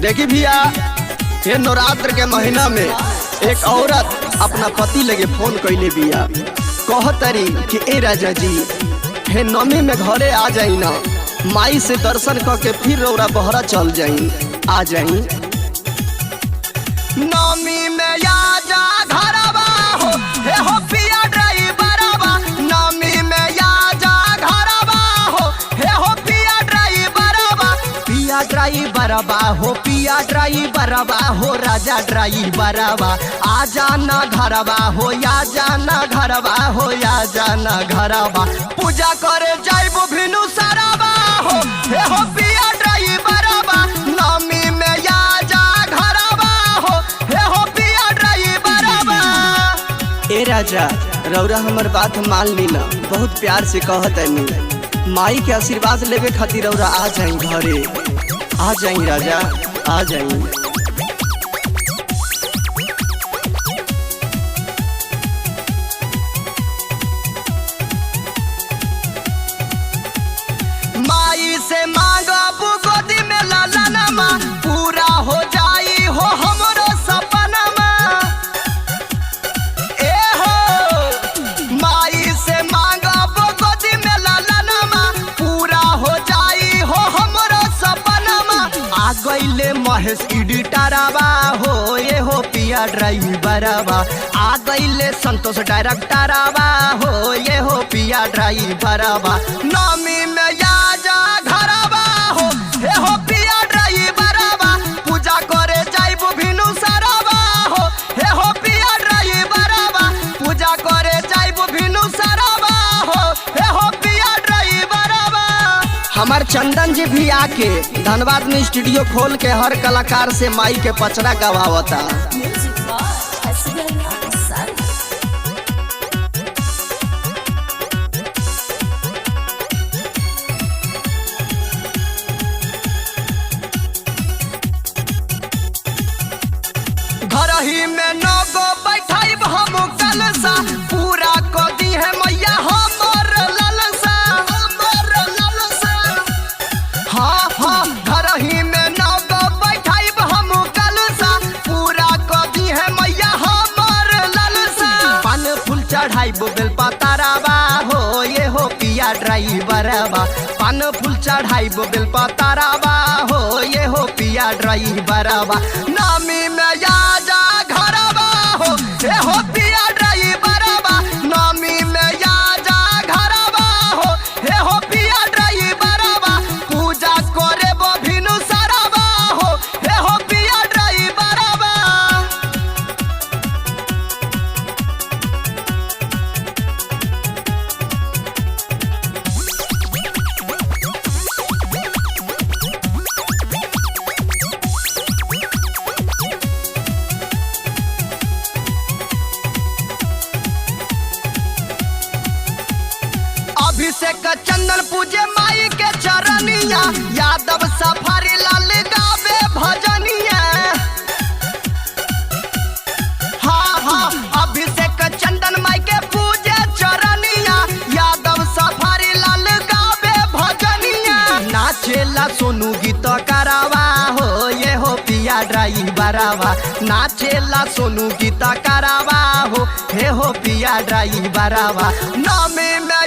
देखी भैया, ये नवरात्र के महीना में एक औरत अपना पति लगे फोन कैले बिया, कहतरी कि ए राजा जी हे नमी में घरे आ जाई ना, माई से दर्शन करके फिर रौरा बहरा चल जाई, आ जाई। नमी में आ जा घरवा हो, हे हो पिया ड्राइवरवा, नमी में आ जा घरवा हो, हे हो पिया ड्राइवरवा, पिया ड्राइवरवा हो, पिया ड्राइवरवा हो, राजा ड्राइवरवा, आ जाना घरवा हो, या जाना घरवा हो, या जाना घरवा, पूजा करे जाइबो भिनु सरवा हो, हे हो पिया ड्राइवरवा, नमी में आ जा घरवा हो, हे हो पिया ड्राइवरवा। ए राजा रौरा हमर बात मान ली ना, बहुत प्यार से कहत है, माई के आशीर्वाद लेवे खातिर रौरा आ जाई घरे, आ जाई राजा, आ जाई। माई से मांगब गोदी में लालनमा, पूरा हो जाई हो हमरो सपनमा, ए हो माई से मांगब गोदी में लालनमा, पूरा हो जाई हो हमरो सपनमा। आ गईले महेश एडिटरवा हो, ये हो पिया ड्राइवरवा, आ गईले संतोष डायरेक्टरवा हो, ये हो पिया ड्राइवरवा, नमी में आ जा घरवा हो, हे हो पिया ड्राइवरवा, पूजा करे जाइबो भिनु सरवा हो, हे हो पिया ड्राइवरवा, पूजा करे जाइबो भिनु सरवा हो, हे हो पिया ड्राइवरवा। हमार चंदन जी भी आके धनबाद में स्टूडियो खोल के हर कलाकार से माई के पचरा गवावता। घर ही में नगो बैठाइब हम कलसा, पूरा क दी है मैया हमर ललसा, हमर ललसा। हाँ हाँ घर ही में नगो बैठाइब हम कलसा, पूरा क दी है मैया हमर ललसा। पान फूल चढ़ाइब बेलपतरवा हो, ये हो पिया ड्राइवरवा, पान फूल चढ़ाइब बेलपतरवा हो, ये हो पिया ड्राइवरवा, नमी में आ जा घरवा हो, हे हो पिया ड्राइवरवा, नमी में आ जा घरवा हो, हे हो पिया ड्राइवरवा, पूजा करे बो भिनु सरवा हो, हे हो पिया ड्राइवरवा। अभिषेक चंदन पूजे माई के चरनिया, यादव सफारी लाल गावे भजनिया। हाँ हाँ अभिषेक चंदन माई के पूजे चरनिया, यादव सफारी लाल गावे भजनिया। नाचेला सोनू गीत करावा हो, ये हो पिया ड्राइवरवा, नाचेला सोनू गीत करावा हो, हे हो पिया ड्राइवरवा, नमी में